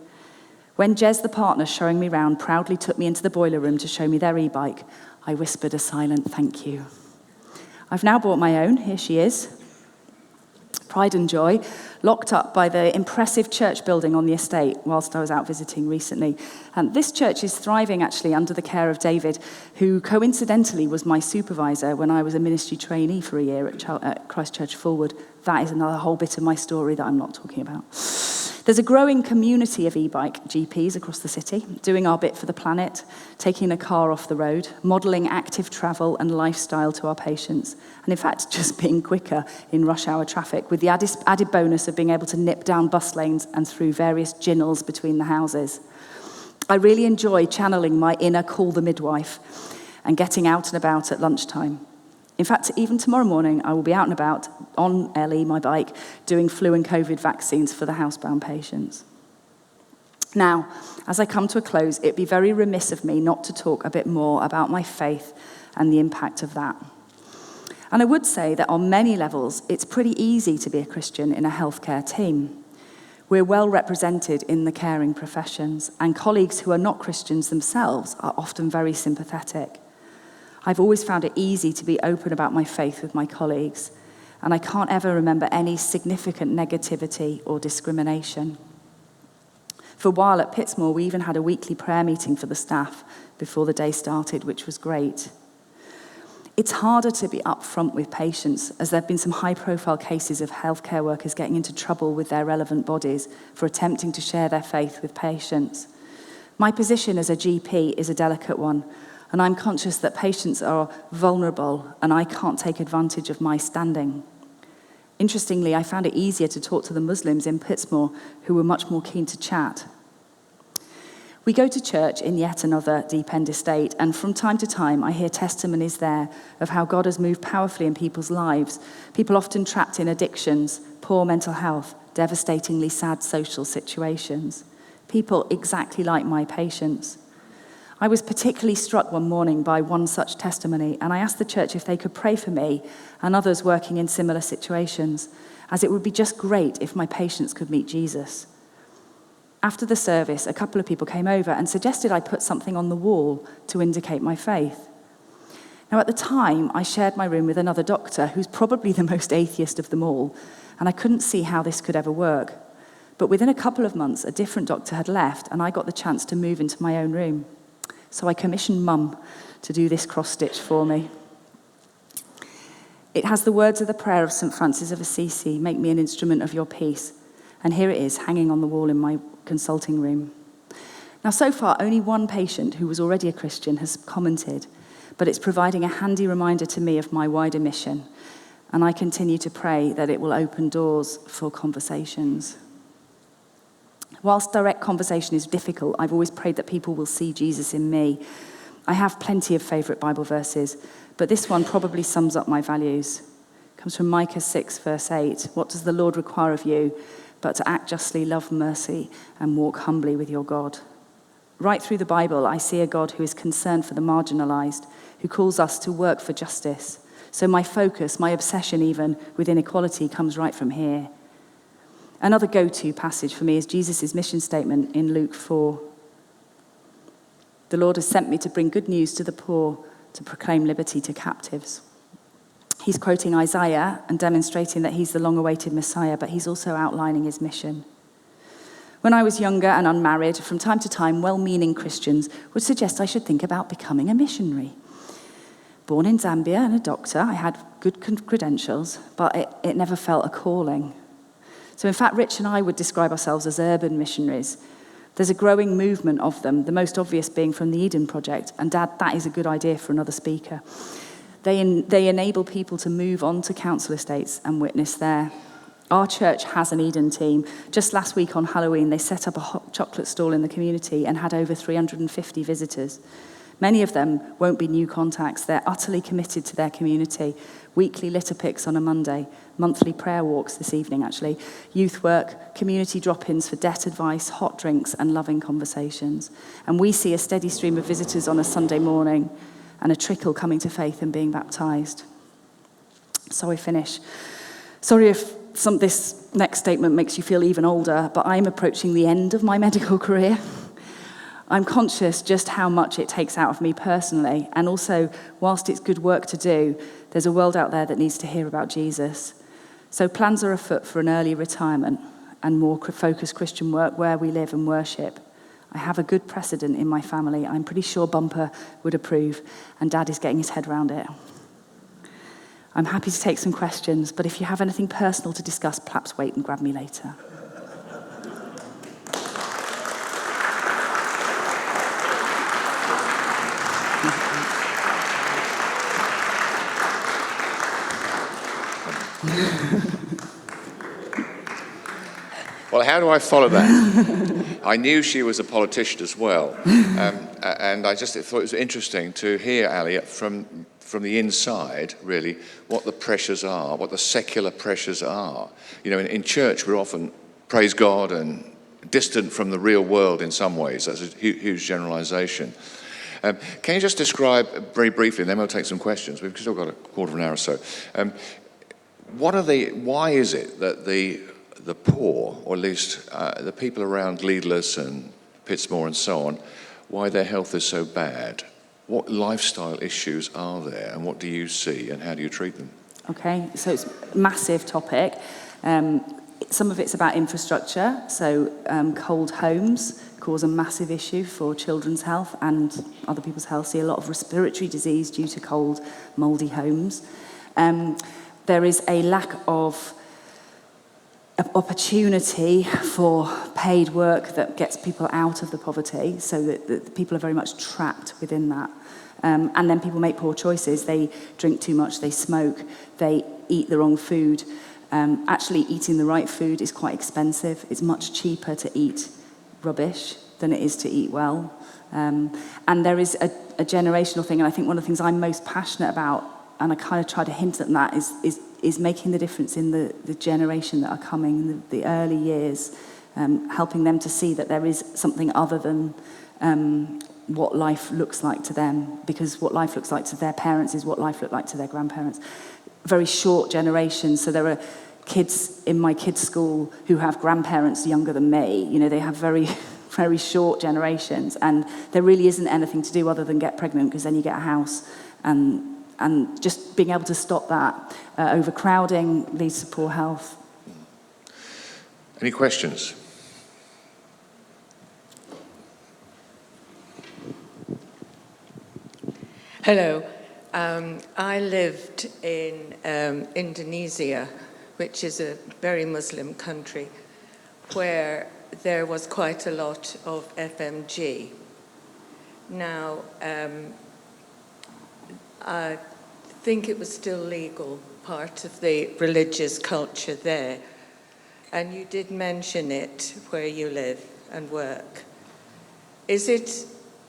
When Jez, the partner showing me round, proudly took me into the boiler room to show me their e-bike, I whispered a silent thank you. I've now bought my own. Here she is. Pride and joy, locked up by the impressive church building on the estate whilst I was out visiting recently. This church is thriving actually under the care of David, who coincidentally was my supervisor when I was a ministry trainee for a year at Christchurch Fulwood. That is another whole bit of my story that I'm not talking about. There's a growing community of e-bike GPs across the city, doing our bit for the planet, taking a car off the road, modelling active travel and lifestyle to our patients, and in fact, just being quicker in rush hour traffic, with the added bonus of being able to nip down bus lanes and through various ginnels between the houses. I really enjoy channeling my inner call the midwife and getting out and about at lunchtime. In fact, even tomorrow morning, I will be out and about on Ellie, my bike, doing flu and COVID vaccines for the housebound patients. Now, as I come to a close, it'd be very remiss of me not to talk a bit more about my faith and the impact of that. And I would say that on many levels, it's pretty easy to be a Christian in a healthcare team. We're well represented in the caring professions, and colleagues who are not Christians themselves are often very sympathetic. I've always found it easy to be open about my faith with my colleagues, and I can't ever remember any significant negativity or discrimination. For a while at Pittsmore, we even had a weekly prayer meeting for the staff before the day started, which was great. It's harder to be upfront with patients, as there have been some high-profile cases of healthcare workers getting into trouble with their relevant bodies for attempting to share their faith with patients. My position as a GP is a delicate one, and I'm conscious that patients are vulnerable and I can't take advantage of my standing. Interestingly, I found it easier to talk to the Muslims in Pittsmore who were much more keen to chat. We go to church in yet another Deep End estate, and from time to time I hear testimonies there of how God has moved powerfully in people's lives, people often trapped in addictions, poor mental health, devastatingly sad social situations, people exactly like my patients. I was particularly struck one morning by one such testimony, and I asked the church if they could pray for me and others working in similar situations, as it would be just great if my patients could meet Jesus. After the service, a couple of people came over and suggested I put something on the wall to indicate my faith. Now, at the time, I shared my room with another doctor who's probably the most atheist of them all, and I couldn't see how this could ever work. But within a couple of months, a different doctor had left, and I got the chance to move into my own room. So I commissioned Mum to do this cross-stitch for me. It has the words of the prayer of St. Francis of Assisi, "Make me an instrument of your peace." And here it is, hanging on the wall in my consulting room. Now, so far, only one patient who was already a Christian has commented, but it's providing a handy reminder to me of my wider mission. And I continue to pray that it will open doors for conversations. Whilst direct conversation is difficult, I've always prayed that people will see Jesus in me. I have plenty of favourite Bible verses, but this one probably sums up my values. It comes from Micah 6, verse 8. "What does the Lord require of you but to act justly, love mercy, and walk humbly with your God?" Right through the Bible, I see a God who is concerned for the marginalised, who calls us to work for justice. So my focus, my obsession even with inequality comes right from here. Another go-to passage for me is Jesus' mission statement in Luke 4. "The Lord has sent me to bring good news to the poor, to proclaim liberty to captives." He's quoting Isaiah and demonstrating that he's the long-awaited Messiah, but he's also outlining his mission. When I was younger and unmarried, from time to time, well-meaning Christians would suggest I should think about becoming a missionary. Born in Zambia and a doctor, I had good credentials, but it never felt a calling. So in fact, Rich and I would describe ourselves as urban missionaries. There's a growing movement of them, the most obvious being from the Eden Project. And Dad, that is a good idea for another speaker. They enable people to move on to council estates and witness there. Our church has an Eden team. Just last week on Halloween, they set up a hot chocolate stall in the community and had over 350 visitors. Many of them won't be new contacts. They're utterly committed to their community. Weekly litter picks on a Monday, monthly prayer walks this evening, actually, youth work, community drop-ins for debt advice, hot drinks, and loving conversations. And we see a steady stream of visitors on a Sunday morning and a trickle coming to faith and being baptised. So I finish. Sorry if this next statement makes you feel even older, but I'm approaching the end of my medical career. I'm conscious just how much it takes out of me personally, and also, whilst it's good work to do, there's a world out there that needs to hear about Jesus. So plans are afoot for an early retirement and more focused Christian work where we live and worship. I have a good precedent in my family. I'm pretty sure Bumper would approve, and Dad is getting his head around it. I'm happy to take some questions, but if you have anything personal to discuss, perhaps wait and grab me later. Well, how do I follow that? I knew she was a politician as well, and I just thought it was interesting to hear, Ali, from the inside, really, what the pressures are, what the secular pressures are. You know, in church, we're often, praise God, and distant from the real world in some ways. That's a huge generalisation. Can you just describe very briefly, and then we'll take some questions. We've still got a quarter of an hour or so. Why is it that the poor, or at least the people around Leadless and Pittsmore and so on, why their health is so bad? What lifestyle issues are there, and what do you see, and how do you treat them? Okay, so it's a massive topic. Some of it's about infrastructure, so cold homes cause a massive issue for children's health and other people's health. See a lot of respiratory disease due to cold, mouldy homes. There is a lack of opportunity for paid work that gets people out of the poverty, so that people are very much trapped within that. And then people make poor choices. They drink too much, they smoke, they eat the wrong food. Actually, eating the right food is quite expensive. It's much cheaper to eat rubbish than it is to eat well. And there is a generational thing, and I think one of the things I'm most passionate about, and I kind of try to hint at that, is making the difference in the generation that are coming, the early years, helping them to see that there is something other than what life looks like to them, because what life looks like to their parents is what life looked like to their grandparents. Very short generations. So there are kids in my kids' school who have grandparents younger than me. You know, they have very, very short generations, and there really isn't anything to do other than get pregnant, because then you get a house, and just being able to stop that. Overcrowding leads to poor health. Any questions? Hello. I lived in Indonesia, which is a very Muslim country, where there was quite a lot of FMG. Now, I think it was still legal, part of the religious culture there. And you did mention it where you live and work. Is it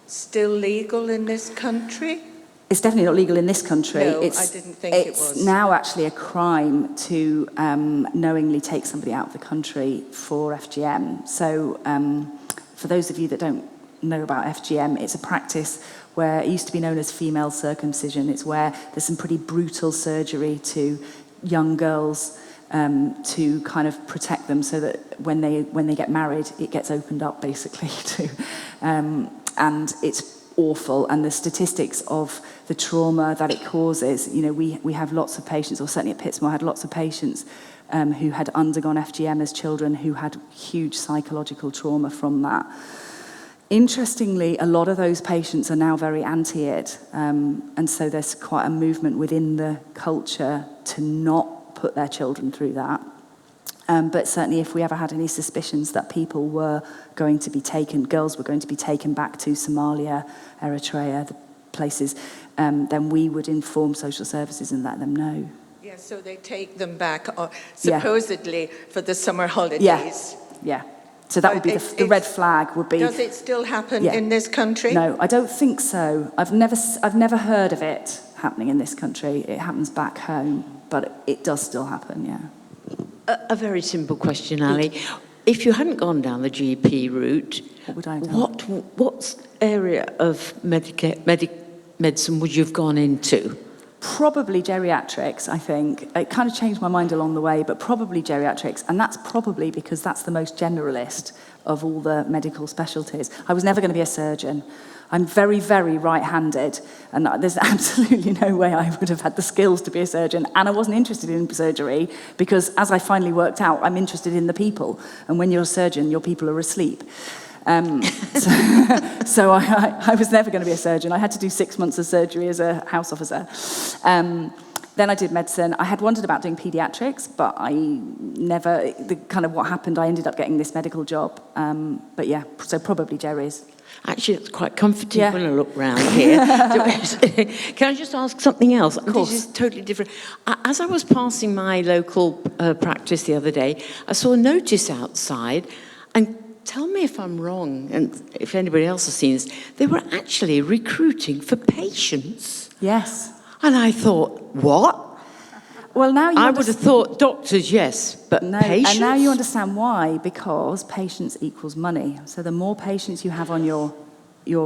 still legal in this country? It's definitely not legal in this country. No, I didn't think it was. It's now actually a crime to knowingly take somebody out of the country for FGM. So for those of you that don't know about FGM, it's a practice where it used to be known as female circumcision. It's where there's some pretty brutal surgery to young girls to kind of protect them, so that when they get married, it gets opened up basically and it's awful. And the statistics of the trauma that it causes, you know, we have lots of patients, or certainly at Pittsmore had lots of patients who had undergone FGM as children, who had huge psychological trauma from that. Interestingly, a lot of those patients are now very anti-it, and so there's quite a movement within the culture to not put their children through that. But certainly if we ever had any suspicions that people were going to be taken, girls were going to be taken back to Somalia, Eritrea, the places, then we would inform social services and let them know. Yeah, so they take them back, supposedly, for the summer holidays. Yeah. So that would be the red flag would be. Does it still happen in this country? No, I don't think so. I've never heard of it happening in this country. It happens back home, but it does still happen, yeah. A very simple question, Ali. If you hadn't gone down the GP route, what would I have done? What area of medicine would you have gone into? Probably geriatrics, I think. It kind of changed my mind along the way, but probably geriatrics. And that's probably because that's the most generalist of all the medical specialties. I was never going to be a surgeon. I'm very, very right-handed, and there's absolutely no way I would have had the skills to be a surgeon. And I wasn't interested in surgery because, as I finally worked out, I'm interested in the people. And when you're a surgeon, your people are asleep. So I was never going to be a surgeon. I had to do 6 months of surgery as a house officer. Then I did medicine. I had wondered about doing paediatrics, but I never, what happened, I ended up getting this medical job. But yeah, so probably Jerry's. Actually, it's quite comforting when I look round here. Can I just ask something else? Of course. This is totally different. As I was passing my local practice the other day, I saw a notice outside, and tell me if I'm wrong, and if anybody else has seen this, they were actually recruiting for patients. Yes. And I thought, what? Well, now I would have thought doctors, yes, but no, patients? And now you understand why, because patients equals money. So the more patients you have on your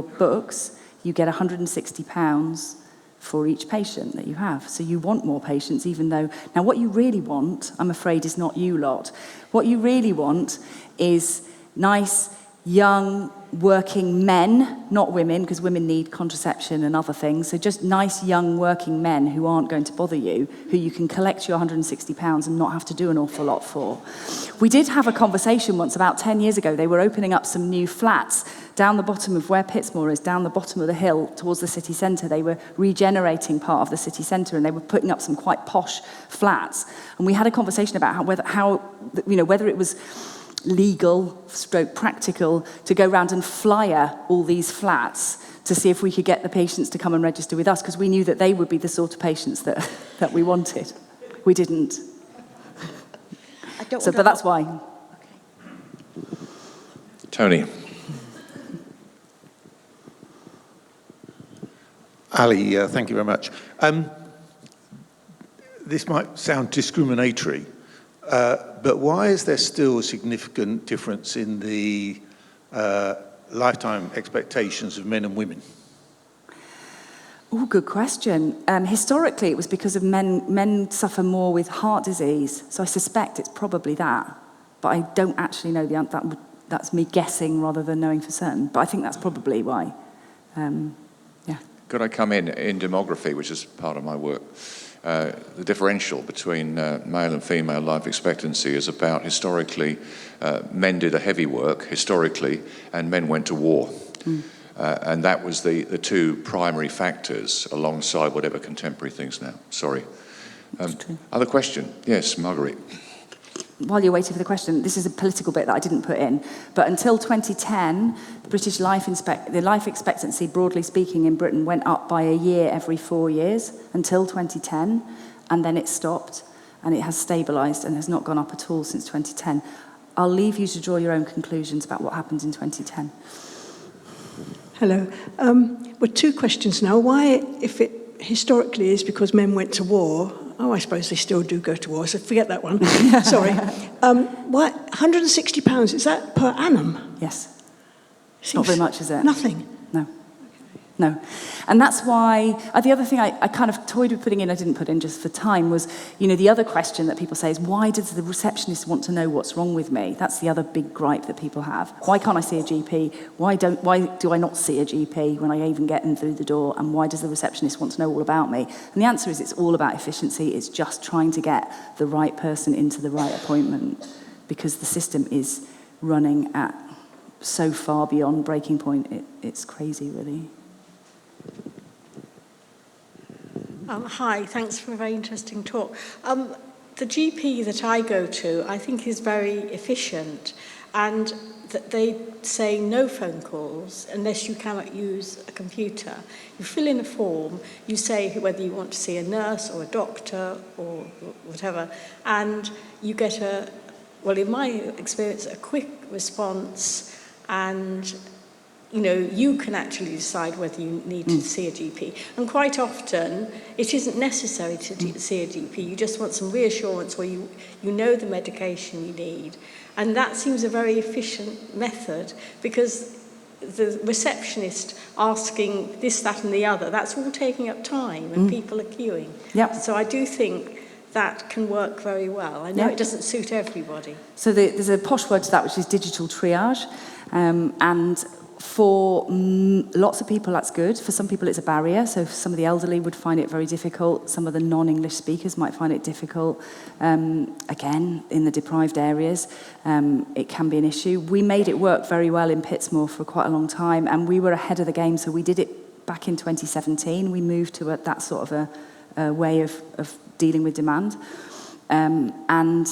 books, you get £160 for each patient that you have. So you want more patients, even though... Now, what you really want, I'm afraid, is not you lot. What you really want is nice, young, working men, not women, because women need contraception and other things. So just nice, young, working men who aren't going to bother you, who you can collect your £160 and not have to do an awful lot for. We did have a conversation once, about 10 years ago. They were opening up some new flats down the bottom of where Pittsmore is, down the bottom of the hill towards the city centre. They were regenerating part of the city centre, and they were putting up some quite posh flats. And we had a conversation about whether it was legal, practical, to go round and flyer all these flats to see if we could get the patients to come and register with us, because we knew that they would be the sort of patients that we wanted. We didn't. But that's why. Okay. Tony. Ali, thank you very much. This might sound discriminatory, but why is there still a significant difference in the lifetime expectations of men and women? Oh, good question. Historically, it was because of men suffer more with heart disease, so I suspect it's probably that. But I don't actually know the answer. That's me guessing rather than knowing for certain. But I think that's probably why. Yeah. Could I come in demography, which is part of my work? The differential between male and female life expectancy is about, historically, men did a heavy work, historically, and men went to war. And that was the two primary factors alongside whatever contemporary things now. Sorry. Other question? Yes, Marguerite. While you're waiting for the question, this is a political bit that I didn't put in, but until 2010, the British life expectancy, broadly speaking, in Britain went up by a year every 4 years until 2010, and then it stopped, and it has stabilised and has not gone up at all since 2010. I'll leave you to draw your own conclusions about what happened in 2010. Hello. Well, two questions now. Why, if it historically is because men went to war, I suppose they still do go to war, so forget that one. Sorry. Why, £160, is that per annum? Yes. Not very much, is it? Nothing? No. No. And that's why, the other thing I kind of toyed with putting in, I didn't put in just for time, was, the other question that people say is, why does the receptionist want to know what's wrong with me? That's the other big gripe that people have. Why can't I see a GP? Why do I not see a GP when I even get in through the door? And why does the receptionist want to know all about me? And the answer is, it's all about efficiency. It's just trying to get the right person into the right appointment, because the system is running at so far beyond breaking point. It's crazy, really. Hi, thanks for a very interesting talk. The GP that I go to, I think, is very efficient, and that they say no phone calls unless you cannot use a computer. You fill in a form, you say whether you want to see a nurse or a doctor or whatever, and you get in my experience, a quick response, and you can actually decide whether you need to see a GP. And quite often, it isn't necessary to see a GP. You just want some reassurance where you know the medication you need. And that seems a very efficient method, because the receptionist asking this, that, and the other, that's all taking up time, and people are queuing. Yep. So I do think that can work very well. I know it doesn't suit everybody. So there's a posh word to that, which is digital triage. And for lots of people, that's good. For some people, it's a barrier. So some of the elderly would find it very difficult. Some of the non-English speakers might find it difficult. Again, in the deprived areas, it can be an issue. We made it work very well in Pittsmore for quite a long time, and we were ahead of the game. So we did it back in 2017. We moved to that sort of a way of dealing with demand. And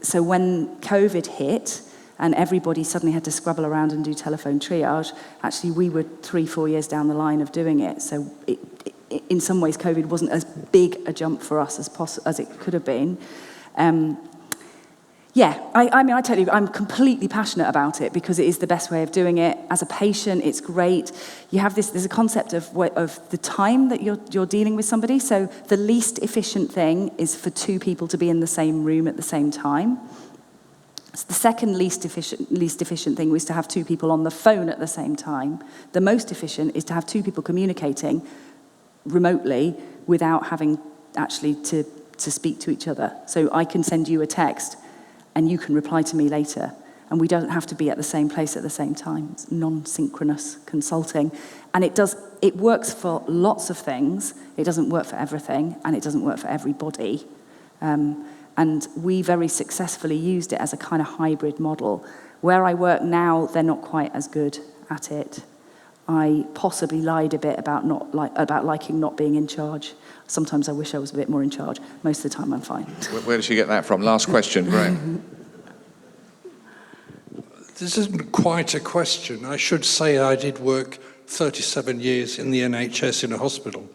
so when COVID hit, and everybody suddenly had to scrabble around and do telephone triage, actually we were 3-4 years down the line of doing it. So in some ways, COVID wasn't as big a jump for us as it could have been. I tell you, I'm completely passionate about it, because it is the best way of doing it. As a patient, it's great. You have there's a concept of the time that you're dealing with somebody. So the least efficient thing is for two people to be in the same room at the same time. So the second least efficient thing was to have two people on the phone at the same time. The most efficient is to have two people communicating remotely without having actually to speak to each other. So I can send you a text and you can reply to me later. And we don't have to be at the same place at the same time. It's non-synchronous consulting. And it works for lots of things. It doesn't work for everything, and it doesn't work for everybody. And we very successfully used it as a kind of hybrid model. Where I work now, they're not quite as good at it. I possibly lied a bit about liking not being in charge. Sometimes I wish I was a bit more in charge. Most of the time, I'm fine. Where did she get that from? Last question, Graham. This isn't quite a question. I should say I did work 37 years in the NHS in a hospital.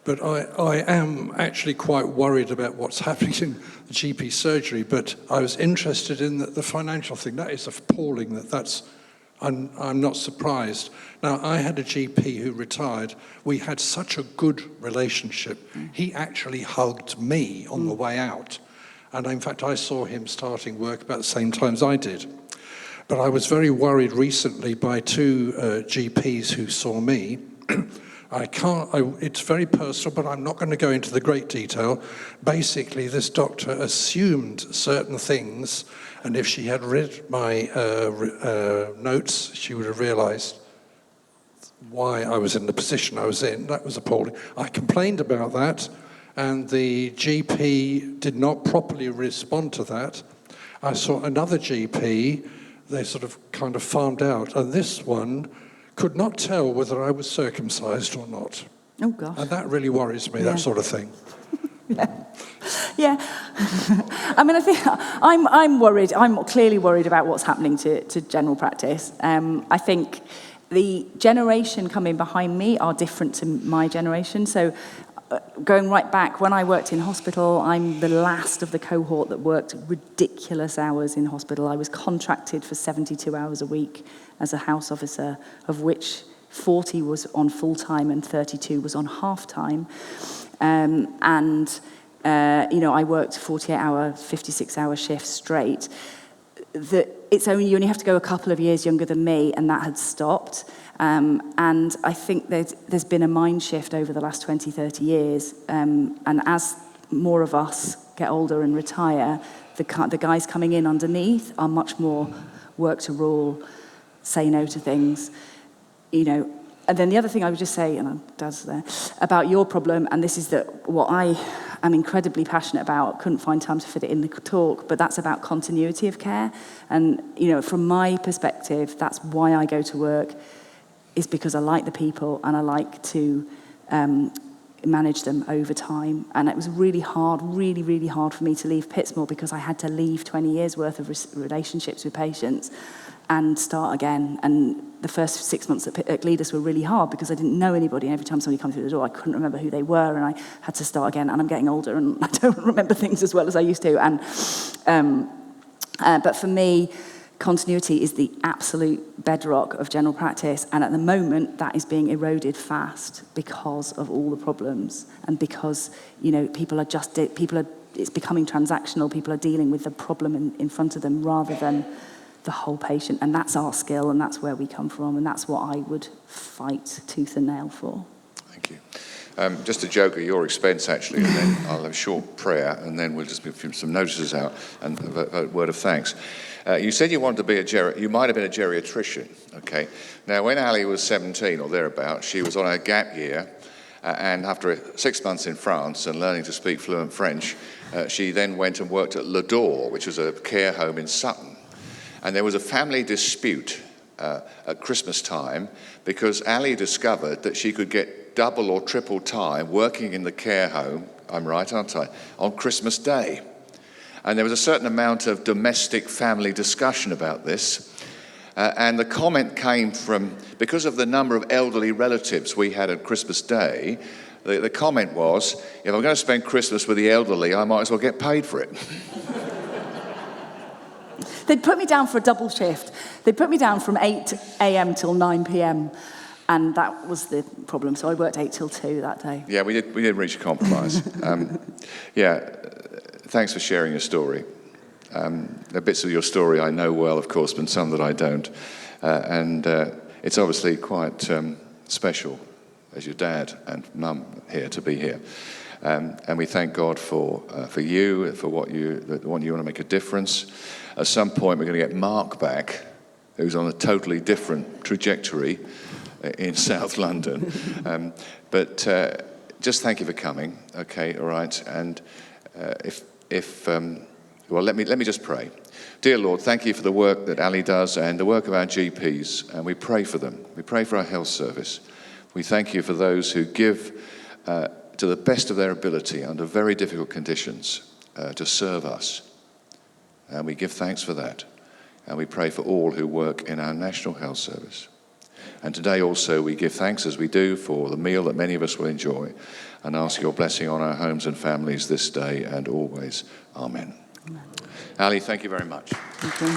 But I am actually quite worried about what's happening in the GP surgery. But I was interested in the financial thing. That is appalling. I'm not surprised. Now, I had a GP who retired. We had such a good relationship. He actually hugged me on the way out. And in fact, I saw him starting work about the same time as I did. But I was very worried recently by two GPs who saw me. It's very personal, but I'm not going to go into the great detail. Basically, this doctor assumed certain things, and if she had read my notes, she would have realised why I was in the position I was in. That was appalling. I complained about that, and the GP did not properly respond to that. I saw another GP, they sort of kind of farmed out, and this one could not tell whether I was circumcised or not. Oh, gosh. And that really worries me, that sort of thing. Yeah. I mean, I think I'm worried. I'm clearly worried about what's happening to general practice. I think the generation coming behind me are different to my generation. So going right back, when I worked in hospital, I'm the last of the cohort that worked ridiculous hours in hospital. I was contracted for 72 hours a week as a house officer, of which 40 was on full-time and 32 was on half-time. I worked 48-hour, 56-hour shifts straight. You only have to go a couple of years younger than me, and that had stopped. And I think there's been a mind shift over the last 20, 30 years. And as more of us get older and retire, the guys coming in underneath are much more work to rule, say no to things, And then the other thing I would just say, and Dad's there, about your problem, and this is what I am incredibly passionate about, couldn't find time to fit it in the talk, but that's about continuity of care. And, from my perspective, that's why I go to work, is because I like the people and I like to manage them over time. And it was really hard for me to leave Pittsmore because I had to leave 20 years worth of relationships with patients and start again. And the first 6 months at Gleadus were really hard because I didn't know anybody. And every time somebody came through the door, I couldn't remember who they were, and I had to start again. And I'm getting older, and I don't remember things as well as I used to. But for me, continuity is the absolute bedrock of general practice. And at the moment, that is being eroded fast because of all the problems, and because it's becoming transactional. People are dealing with the problem in front of them rather than the whole patient, and that's our skill, and that's where we come from, and that's what I would fight tooth and nail for. Thank you. Just a joke at your expense, actually, and then I'll have a short prayer, and then we'll just give some notices out and a word of thanks. You said you wanted to be you might have been a geriatrician, okay? Now, when Ali was 17 or thereabouts, she was on a gap year, and after 6 months in France and learning to speak fluent French, she then went and worked at L'Adore, which was a care home in Sutton. And there was a family dispute at Christmas time because Ali discovered that she could get double or triple time working in the care home, I'm right, aren't I, on Christmas Day. And there was a certain amount of domestic family discussion about this. And the comment came from, because of the number of elderly relatives we had on Christmas Day, the comment was, if I'm going to spend Christmas with the elderly, I might as well get paid for it. They'd put me down for a double shift. They'd put me down from 8 a.m. till 9 p.m. And that was the problem. So I worked 8 till 2 that day. Yeah, we did reach a compromise. Thanks for sharing your story. The bits of your story I know well, of course, but some that I don't. It's obviously quite special as your dad and mum here to be here. And we thank God for you, for what you want to make a difference. At some point, we're going to get Mark back, who's on a totally different trajectory in South London. But just thank you for coming. Okay, all right. And let me just pray. Dear Lord, thank you for the work that Ali does and the work of our GPs, and we pray for them. We pray for our health service. We thank you for those who give to the best of their ability under very difficult conditions to serve us. And we give thanks for that. And we pray for all who work in our National Health Service. And today also we give thanks, as we do, for the meal that many of us will enjoy, and ask your blessing on our homes and families this day and always. Amen. Amen. Ali, thank you very much. Thank you.